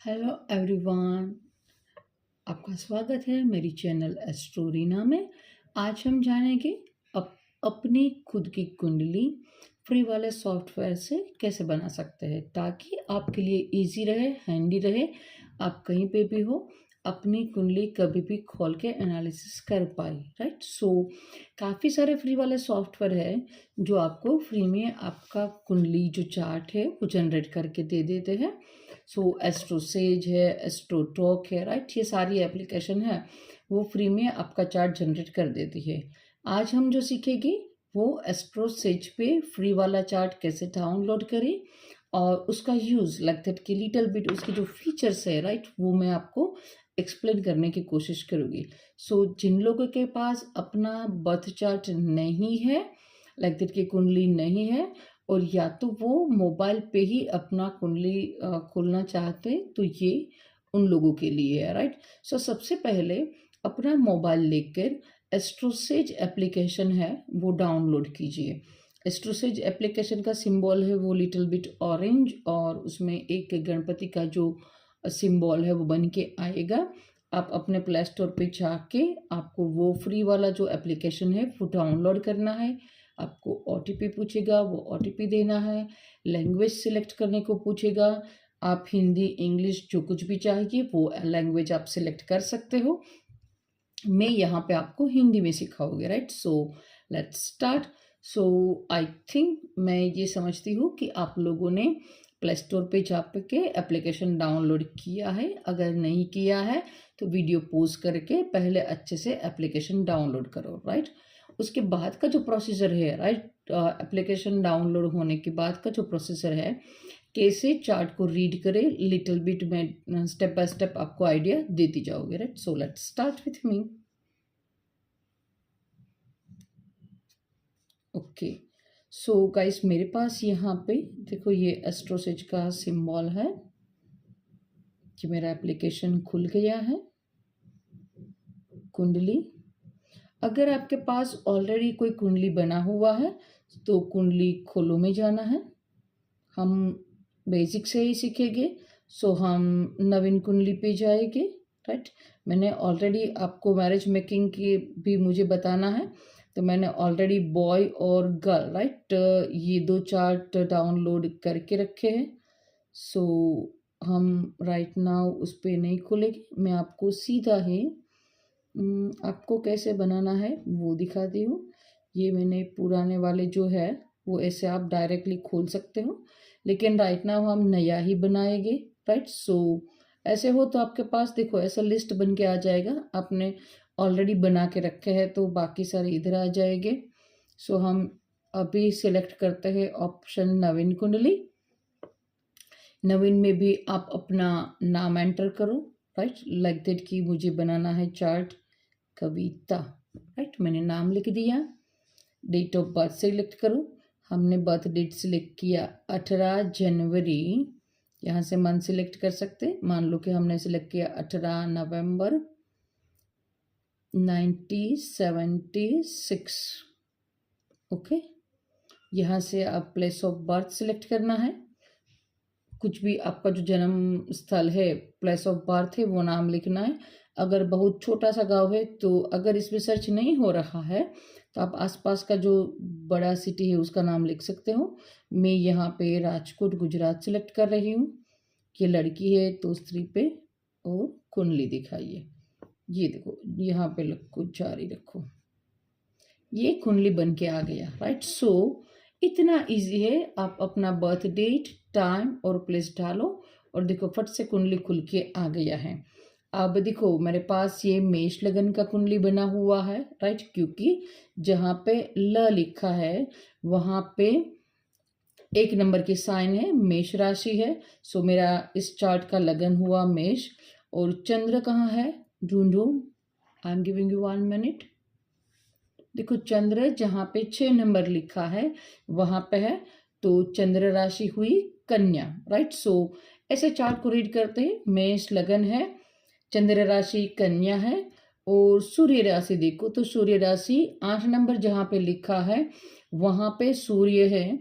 Hello everyone, आपका स्वागत है मेरी चैनल एस्ट्रोरीना में। आज हम जानेंगे अपनी खुद की कुंडली फ्री वाले सॉफ्टवेयर से कैसे बना सकते हैं ताकि आपके लिए इजी रहे, हैंडी रहे। आप कहीं पे भी हो, अपनी कुंडली कभी भी खोल के एनालिसिस कर पाए। राइट, काफ़ी सारे फ्री वाले सॉफ्टवेयर है जो आपको फ्री में आपका कुंडली जो चार्ट है वो जनरेट करके दे देते हैं। एस्ट्रोसेज है, एस्ट्रोटॉक है, राइट, ये सारी एप्लीकेशन है वो फ्री में आपका चार्ट जनरेट कर देती है। आज हम जो सीखेंगे वो एस्ट्रोसेज पे फ्री वाला चार्ट कैसे डाउनलोड करें और उसका यूज़ लाइक दैट की लिटिल बिट उसके जो फीचर्स है, राइट, वो मैं आपको एक्सप्लेन करने की कोशिश करूँगी। जिन लोगों के पास अपना बर्थ चार्ट नहीं है, लाइक दैट की कुंडली नहीं है, और या तो वो मोबाइल पे ही अपना कुंडली खोलना चाहते, तो ये उन लोगों के लिए है। राइट, सबसे पहले अपना मोबाइल लेकर एस्ट्रोसेज एप्लीकेशन है वो डाउनलोड कीजिए। एस्ट्रोसेज एप्लीकेशन का सिंबल है वो लिटिल बिट ऑरेंज, और उसमें एक गणपति का जो सिंबल है वो बन के आएगा। आप अपने प्ले स्टोर पे जाके आपको वो फ्री वाला जो एप्लीकेशन है वो डाउनलोड करना है। आपको ओटीपी पूछेगा, वो ओटीपी देना है। लैंग्वेज सिलेक्ट करने को पूछेगा, आप हिंदी, इंग्लिश जो कुछ भी चाहिए वो लैंग्वेज आप सिलेक्ट कर सकते हो। मैं यहाँ पे आपको हिंदी में सिखाऊंगी। Right, let's start. I think मैं ये समझती हूँ कि आप लोगों ने प्ले स्टोर पे जा के एप्लीकेशन डाउनलोड किया है। अगर नहीं किया है तो वीडियो पॉज करके पहले अच्छे से एप्लीकेशन डाउनलोड करो। राइट, उसके बाद का जो प्रोसीजर है, राइट, एप्लीकेशन डाउनलोड होने के बाद का जो प्रोसीजर है, कैसे चार्ट को रीड करें, लिटिल बिट में स्टेप बाय स्टेप आपको आइडिया देती जाओगे। Right, let's start with me. Okay, guys, मेरे पास यहाँ पे देखो ये एस्ट्रोसेज का सिंबल है कि मेरा एप्लीकेशन खुल गया है। कुंडली, अगर आपके पास ऑलरेडी कोई कुंडली बना हुआ है तो कुंडली खोलो में जाना है। हम बेसिक से ही सीखेंगे, हम नवीन कुंडली पे जाएंगे। राइट, मैंने ऑलरेडी आपको मैरिज मेकिंग की भी मुझे बताना है, तो मैंने ऑलरेडी बॉय और गर्ल, राइट, ये दो चार्ट डाउनलोड करके रखे हैं। हम राइट नाउ उस पर नहीं खोलेंगे, मैं आपको सीधा ही आपको कैसे बनाना है वो दिखाती हूँ। ये मैंने पुराने वाले जो है वो ऐसे आप डायरेक्टली खोल सकते हो, लेकिन राइट नाउ हम नया ही बनाएंगे। राइट, ऐसे हो तो आपके पास देखो ऐसा लिस्ट बन के आ जाएगा। आपने ऑलरेडी बना के रखे हैं तो बाकी सारे इधर आ जाएंगे। हम अभी सिलेक्ट करते हैं ऑप्शन नवीन कुंडली। नवीन में भी आप अपना नाम एंटर करो। राइट, लाइक दैट कि मुझे बनाना है चार्ट कविता। राइट, मैंने नाम लिख दिया। डेट ऑफ बर्थ सिलेक्ट करो। हमने बर्थ डेट सिलेक्ट किया 18 जनवरी। यहाँ से मंथ सिलेक्ट कर सकते, मान लो कि हमने सिलेक्ट किया 18 नवंबर 1976। ओके, यहाँ से आप प्लेस ऑफ बर्थ सिलेक्ट करना है। कुछ भी आपका जो जन्म स्थल है, प्लेस ऑफ बर्थ है, वो नाम लिखना है। अगर बहुत छोटा सा गांव है तो अगर इसमें सर्च नहीं हो रहा है तो आप आसपास का जो बड़ा सिटी है उसका नाम लिख सकते हो। मैं यहाँ पे राजकोट गुजरात सिलेक्ट कर रही हूँ। ये लड़की है तो स्त्री पे और कुंडली दिखाइए। ये देखो यहाँ पे रखो, जारी रखो, ये कुंडली बन के आ गया। राइट, इतना इजी है। आप अपना बर्थ डेट, टाइम और प्लेस डालो और देखो फट से कुंडली खुल के आ गया है। अब देखो मेरे पास ये मेष लगन का कुंडली बना हुआ है। राइट, क्योंकि जहाँ पे ल लिखा है वहाँ पे एक नंबर की साइन है, मेष राशि है। मेरा इस चार्ट का लगन हुआ मेष। और चंद्र कहाँ है, ढूंढो, I am giving you 1 minute. देखो चंद्र जहाँ पे 6 नंबर लिखा है वहां पे है, तो चंद्र राशि हुई कन्या। राइट, ऐसे चार्ट को रीड करते हैं। मेष लगन है, चंद्र राशि कन्या है, और सूर्य राशि देखो तो सूर्य राशि 8 नंबर जहाँ पे लिखा है वहां पे सूर्य है,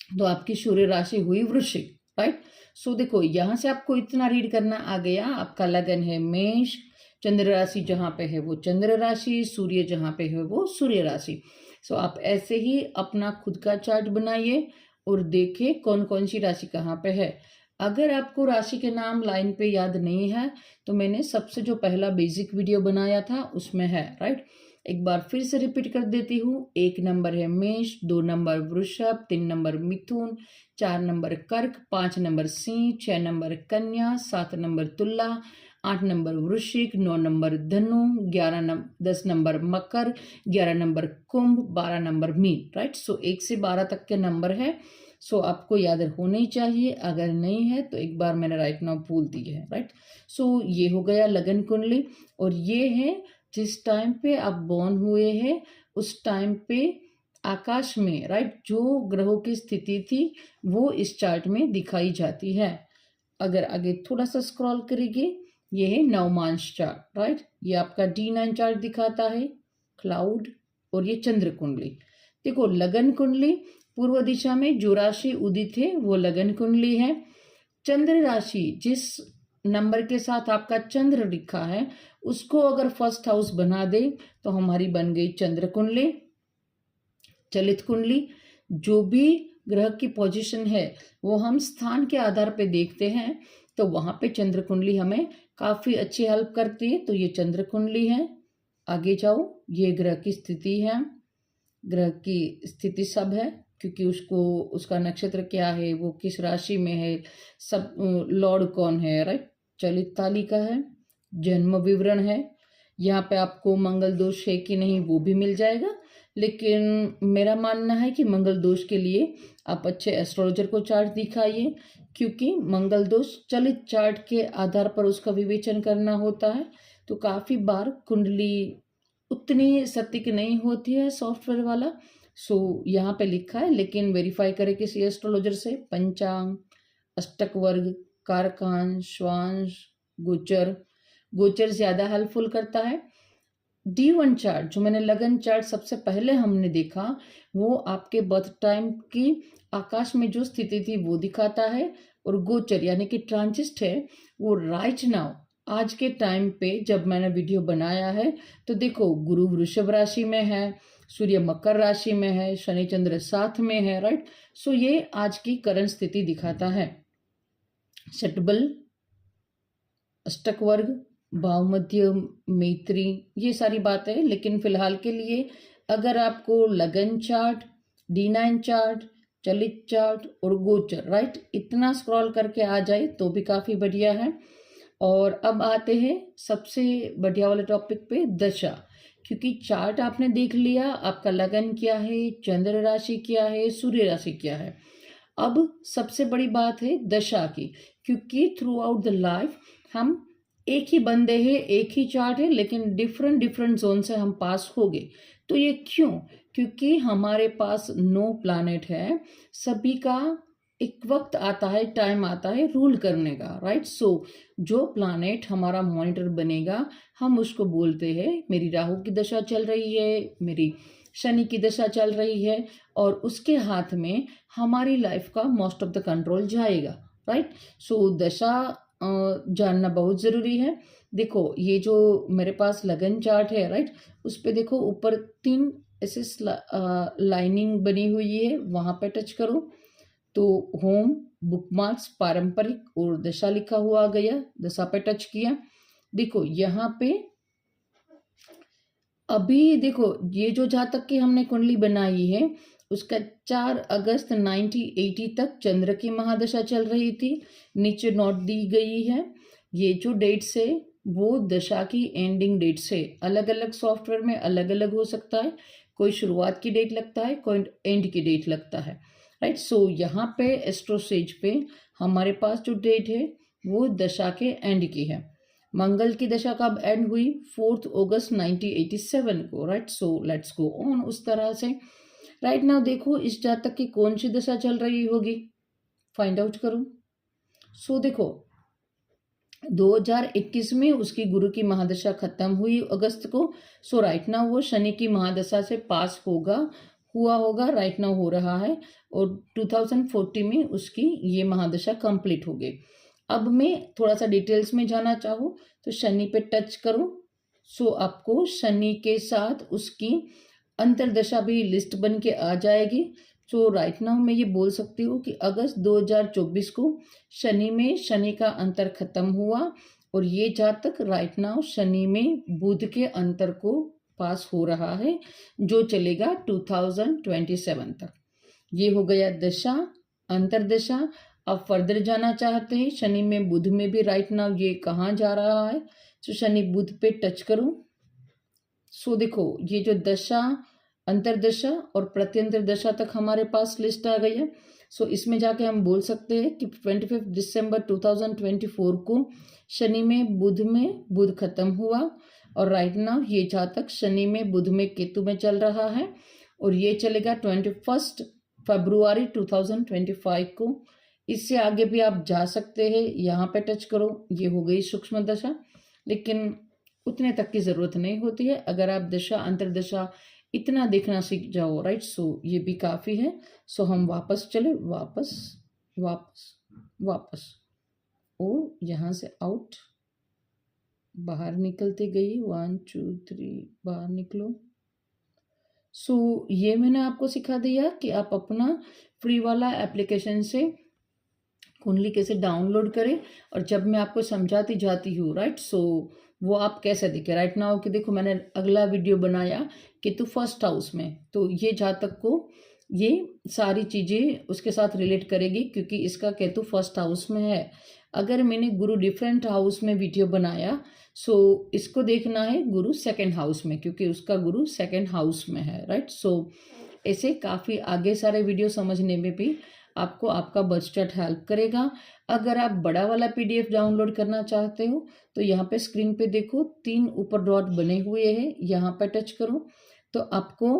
तो आपकी सूर्य राशि हुई वृश्चिक। राइट। सो देखो यहाँ से आपको इतना रीड करना आ गया, आपका लगन है मेष, चंद्र राशि जहाँ पे है वो चंद्र राशि, सूर्य जहाँ पे है वो सूर्य राशि। सो आप ऐसे ही अपना खुद का चार्ट बनाइए और देखिए कौन कौन सी राशि कहाँ पे है। अगर आपको राशि के नाम लाइन पे याद नहीं है तो मैंने सबसे जो पहला बेसिक वीडियो बनाया था उसमें है, राइट। एक बार फिर से रिपीट कर देती हूँ। 1 नंबर है मेष, 2 नंबर वृषभ, 3 नंबर मिथुन, 4 नंबर कर्क, 5 नंबर सिंह, 6 नंबर कन्या, 7 नंबर तुला, 8 नंबर वृश्चिक, 9 नंबर धनु, 10 नंबर मकर, 11 नंबर कुंभ, 12 नंबर मीन, राइट। सो 1 से 12 तक के नंबर है। सो आपको याद होना ही चाहिए, अगर नहीं है तो एक बार मैंने राइट नाउ बोल दी है, राइट। सो ये हो गया लगन कुंडली। और ये है जिस टाइम पे आप बॉर्न हुए हैं उस टाइम पे आकाश में, राइट, जो ग्रहों की स्थिति थी वो इस चार्ट में दिखाई जाती है। अगर आगे थोड़ा सा स्क्रॉल करेंगे, ये है नवमांश चार्ट, राइट। ये आपका D9 चार्ट दिखाता है, क्लाउड, और ये चंद्र कुंडली। देखो लगन कुंडली पूर्व दिशा में जो राशि उदित है वो लगन कुंडली है। चंद्र राशि जिस नंबर के साथ आपका चंद्र लिखा है उसको अगर फर्स्ट हाउस बना दे तो हमारी बन गई चंद्र कुंडली। चलित कुंडली, जो भी ग्रह की पोजीशन है वो हम स्थान के आधार पे देखते हैं, तो वहां पे चंद्र कुंडली हमें काफी अच्छी हेल्प करती है। तो ये चंद्र कुंडली है। आगे जाओ, ये ग्रह की स्थिति है, ग्रह की स्थिति सब है, क्योंकि उसको उसका नक्षत्र क्या है, वो किस राशि में है, सब लॉर्ड कौन है, राइट। चलित तालिका है, जन्म विवरण है, यहाँ पे आपको मंगल दोष है कि नहीं वो भी मिल जाएगा। लेकिन मेरा मानना है कि मंगल दोष के लिए आप अच्छे एस्ट्रोलॉजर को चार्ट दिखाइए, क्योंकि मंगल दोष चलित चार्ट के आधार पर उसका विवेचन करना होता है। तो काफ़ी बार कुंडली उतनी सटीक नहीं होती है सॉफ्टवेयर वाला। सो यहाँ पे लिखा है, लेकिन वेरीफाई करें किसी एस्ट्रोलॉजर से। पंचांग, अष्टक वर्ग, कारकांश, श्वांश, गोचर, गोचर ज़्यादा हेल्पफुल करता है। D1 चार्ट जो मैंने लगन चार्ट सबसे पहले हमने देखा, वो आपके बर्थ टाइम की आकाश में जो स्थिति थी वो दिखाता है। और गोचर यानी कि ट्रांजिस्ट है वो राइट नाउ आज के टाइम पे जब मैंने वीडियो बनाया है तो देखो गुरु वृषभ राशि में है, सूर्य मकर राशि में है, शनि चंद्र साथ में है, राइट। सो ये आज की करंट स्थिति दिखाता है। षटबल, अष्टक वर्ग, भाव मध्य, मैत्री, ये सारी बातें। लेकिन फिलहाल के लिए अगर आपको लगन चार्ट, D9 चार्ट, चलित चार्ट और गोचर, राइट, इतना स्क्रॉल करके आ जाए तो भी काफ़ी बढ़िया है। और अब आते हैं सबसे बढ़िया वाले टॉपिक पे, दशा। क्योंकि चार्ट आपने देख लिया, आपका लगन क्या है, चंद्र राशि क्या है, सूर्य राशि क्या है। अब सबसे बड़ी बात है दशा की, क्योंकि थ्रू आउट द लाइफ हम एक ही बंदे हैं, एक ही चार्ट है, लेकिन डिफरेंट डिफरेंट जोन से हम पास हो गए। तो ये क्यों? क्योंकि हमारे पास 9 प्लैनेट है, सभी का एक वक्त आता है, टाइम आता है रूल करने का, राइट। सो जो प्लैनेट हमारा मॉनिटर बनेगा हम उसको बोलते हैं मेरी राहु की दशा चल रही है, मेरी शनि की दशा चल रही है, और उसके हाथ में हमारी लाइफ का मोस्ट ऑफ द कंट्रोल जाएगा, राइट। सो दशा जानना बहुत ज़रूरी है। देखो ये जो मेरे पास लगन चार्ट है, राइट, उस पर देखो ऊपर 3 ऐसे लाइनिंग बनी हुई है, वहाँ पे टच करो तो होम, बुकमार्क्स, पारंपरिक और दशा लिखा हुआ आ गया। दशा पे टच किया, देखो यहाँ पे अभी देखो ये जो जहाँ तक की हमने कुंडली बनाई है उसका 4 अगस्त 1980 तक चंद्र की महादशा चल रही थी। नीचे नोट दी गई है, ये जो डेट्स है वो दशा की एंडिंग डेट्स है। अलग अलग सॉफ्टवेयर में अलग अलग हो सकता है, कोई शुरुआत की डेट लगता है, कोई एंड की डेट लगता है, राइट। सो यहाँ पे एस्ट्रोसेज पे हमारे पास जो डेट है वो दशा के एंड की है। मंगल की दशा कब एंड हुई? 4 अगस्त 1987 को, right. So let's go on उस तरह से। राइट नाउ देखो इस जातक की कौन सी दशा चल रही होगी, फाइंड आउट करो। सो देखो 2021 में उसकी गुरु की महादशा खत्म हुई अगस्त को। सो राइट नाउ वो शनि की महादशा से पास होगा, हुआ होगा, राइट नाउ हो रहा है, और 2040 में उसकी ये महादशा कंप्लीट हो गई। अब मैं थोड़ा सा डिटेल्स में जाना चाहूँ तो शनि पे टच करूँ, सो आपको शनि के साथ उसकी अंतर्दशा भी लिस्ट बन के आ जाएगी। सो राइट नाउ मैं ये बोल सकती हूँ कि अगस्त 2024 को शनि में शनि का अंतर खत्म हुआ, और ये जातक राइट नाउ शनि में बुध के अंतर को पास हो रहा है, जो चलेगा 2027 तक। ये हो गया दशा, अंतरदशा। अब फर्दर जाना चाहते हैं शनि में बुध में भी राइट नाउ ये कहाँ जा रहा है, तो शनि बुध पे टच करूं। सो देखो ये जो दशा, अंतरदशा और प्रत्यंतर दशा तक हमारे पास लिस्ट आ गई है। सो इसमें जाके हम बोल सकते हैं कि 25 दिसंबर 2024 को शनि में बुध खत्म हुआ, और राइट नाउ ये जातक शनि में बुध में केतु में चल रहा है, और ये चलेगा 21 फरवरी 2025 को। इससे आगे भी आप जा सकते हैं, यहाँ पे टच करो, ये हो गई सूक्ष्म दशा, लेकिन उतने तक की जरूरत नहीं होती है। अगर आप दशा अंतरदशा इतना देखना सीख जाओ, राइट, सो ये भी काफ़ी है। सो हम वापस चले, वापस वापस वापस, और यहाँ से आउट, बाहर निकलते गई, 1 2 3, बाहर निकलो। सो ये मैंने आपको सिखा दिया कि आप अपना फ्री वाला एप्लीकेशन से कुंडली कैसे डाउनलोड करें, और जब मैं आपको समझाती जाती हूँ, राइट, सो वो आप कैसे देखें। राइट नाउ कि देखो मैंने अगला वीडियो बनाया केतु फर्स्ट हाउस में, तो ये जातक को ये सारी चीज़ें उसके साथ रिलेट करेगी, क्योंकि इसका केतु फर्स्ट हाउस में है। अगर मैंने गुरु डिफरेंट हाउस में वीडियो बनाया, सो इसको देखना है गुरु सेकंड हाउस में, क्योंकि उसका गुरु सेकंड हाउस में है, राइट। सो ऐसे काफ़ी आगे सारे वीडियो समझने में भी आपको आपका बर्थ चार्ट हेल्प करेगा। अगर आप बड़ा वाला PDF डाउनलोड करना चाहते हो तो यहाँ पे स्क्रीन पे देखो 3 ऊपर डॉट बने हुए हैं, यहाँ पे टच करो तो आपको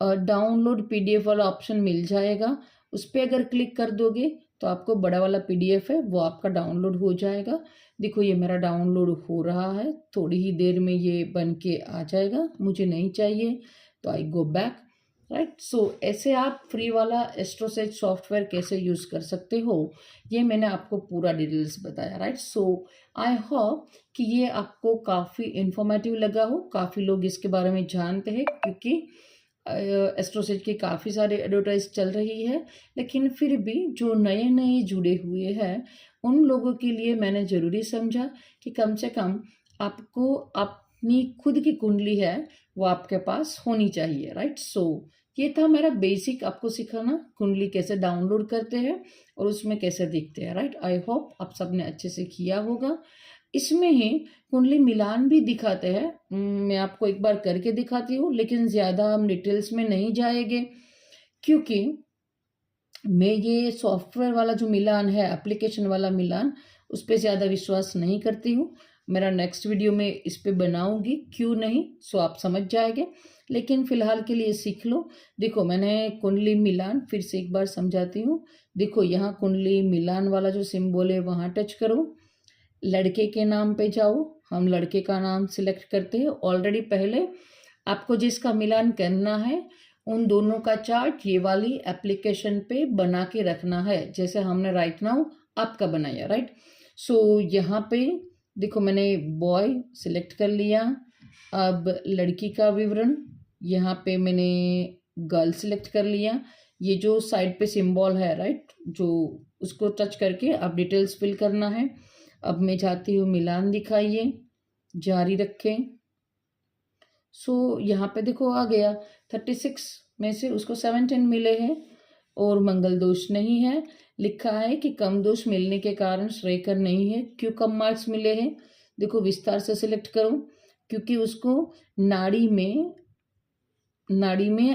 डाउनलोड PDF वाला ऑप्शन मिल जाएगा। उस पर अगर क्लिक कर दोगे तो आपको बड़ा वाला PDF है वो आपका डाउनलोड हो जाएगा। देखो ये मेरा डाउनलोड हो रहा है, थोड़ी ही देर में ये बन के आ जाएगा। मुझे नहीं चाहिए तो आई गो बैक, राइट। सो ऐसे आप फ्री वाला एस्ट्रोसेज सॉफ्टवेयर कैसे यूज़ कर सकते हो, ये मैंने आपको पूरा डिटेल्स बताया, राइट। सो आई होप कि ये आपको काफ़ी इन्फॉर्मेटिव लगा हो। काफ़ी लोग इसके बारे में जानते हैं, क्योंकि एस्ट्रोसेज की काफ़ी सारे एडवर्टाइज चल रही है, लेकिन फिर भी जो नए नए जुड़े हुए हैं उन लोगों के लिए मैंने ज़रूरी समझा कि कम से कम आपको अपनी खुद की कुंडली है वो आपके पास होनी चाहिए, राइट। सो ये था मेरा बेसिक आपको सिखाना, कुंडली कैसे डाउनलोड करते हैं और उसमें कैसे देखते हैं, राइट। आई होप आप सबने अच्छे से किया होगा। इसमें ही कुंडली मिलान भी दिखाते हैं, मैं आपको एक बार करके दिखाती हूँ, लेकिन ज़्यादा हम डिटेल्स में नहीं जाएंगे, क्योंकि मैं ये सॉफ्टवेयर वाला जो मिलान है, एप्लीकेशन वाला मिलान, उस पर ज़्यादा विश्वास नहीं करती हूँ। मेरा नेक्स्ट वीडियो में इस पे बनाऊंगी, क्यों नहीं, सो आप समझ जाएंगे। लेकिन फ़िलहाल के लिए सीख लो। देखो मैंने कुंडली मिलान फिर से एक बार समझाती हूँ। देखो यहाँ कुंडली मिलान वाला जो सिंबल है वहाँ टच करो, लड़के के नाम पे जाओ, हम लड़के का नाम सिलेक्ट करते हैं। ऑलरेडी पहले आपको जिसका मिलान करना है उन दोनों का चार्ट ये वाली एप्लीकेशन पे बना के रखना है, जैसे हमने राइट नाउ आपका बनाया, राइट। सो यहाँ पे देखो मैंने बॉय सिलेक्ट कर लिया। अब लड़की का विवरण, यहाँ पे मैंने गर्ल सिलेक्ट कर लिया। ये जो साइड पे सिंबल है, राइट, जो उसको टच करके आप डिटेल्स फिल करना है। अब मैं जाती हूँ मिलान दिखाइए, जारी रखें। सो यहाँ पे देखो आ गया 36 में से उसको 17 मिले हैं और मंगल दोष नहीं है। लिखा है कि कम दोष मिलने के कारण श्रेयकर नहीं है। क्यों कम मार्क्स मिले हैं, देखो विस्तार से सिलेक्ट करो, क्योंकि उसको नाड़ी में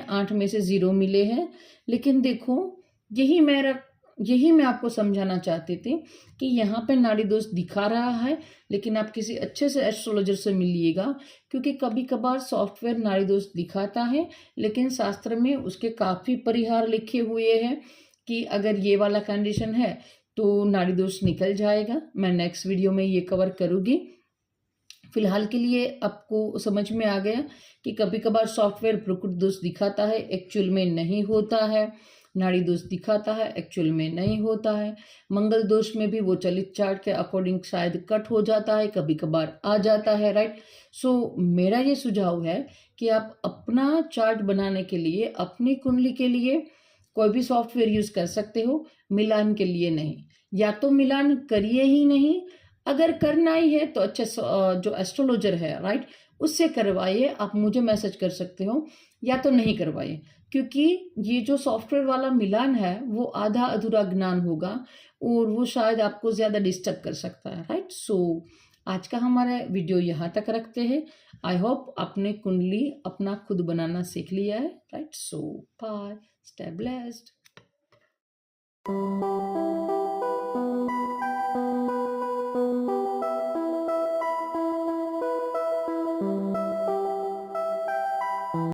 8 में से 0 मिले हैं। लेकिन देखो यही मैं आपको समझाना चाहती थी कि यहाँ पे नाड़ी दोष दिखा रहा है, लेकिन आप किसी अच्छे से एस्ट्रोलॉजर से मिलिएगा, क्योंकि कभी कभार सॉफ्टवेयर नाड़ी दोष दिखाता है, लेकिन शास्त्र में उसके काफ़ी परिहार लिखे हुए हैं कि अगर ये वाला कंडीशन है तो नाड़ी दोष निकल जाएगा। मैं नेक्स्ट वीडियो में ये कवर करूँगी। फिलहाल के लिए आपको समझ में आ गया कि कभी कभार सॉफ्टवेयर प्रकृति दोष दिखाता है, एक्चुअल में नहीं होता है। नाड़ी दोष दिखाता है, एक्चुअल में नहीं होता है। मंगल दोष में भी वो चलित चार्ट के अकॉर्डिंग शायद कट हो जाता है, कभी कभार आ जाता है, राइट। सो मेरा ये सुझाव है कि आप अपना चार्ट बनाने के लिए, अपनी कुंडली के लिए कोई भी सॉफ्टवेयर यूज कर सकते हो, मिलान के लिए नहीं। या तो मिलान करिए ही नहीं, अगर करना ही है तो अच्छे जो एस्ट्रोलॉजर है, राइट, उससे करवाइए। आप मुझे मैसेज कर सकते हो, या तो नहीं करवाइए, क्योंकि ये जो सॉफ्टवेयर वाला मिलान है वो आधा अधूरा ज्ञान होगा और वो शायद आपको ज़्यादा डिस्टर्ब कर सकता है, राइट। सो आज का हमारा वीडियो यहाँ तक रखते हैं। आई होप आपने कुंडली अपना खुद बनाना सीख लिया है, राइट। सो बाय, स्टे ब्लेस्ड।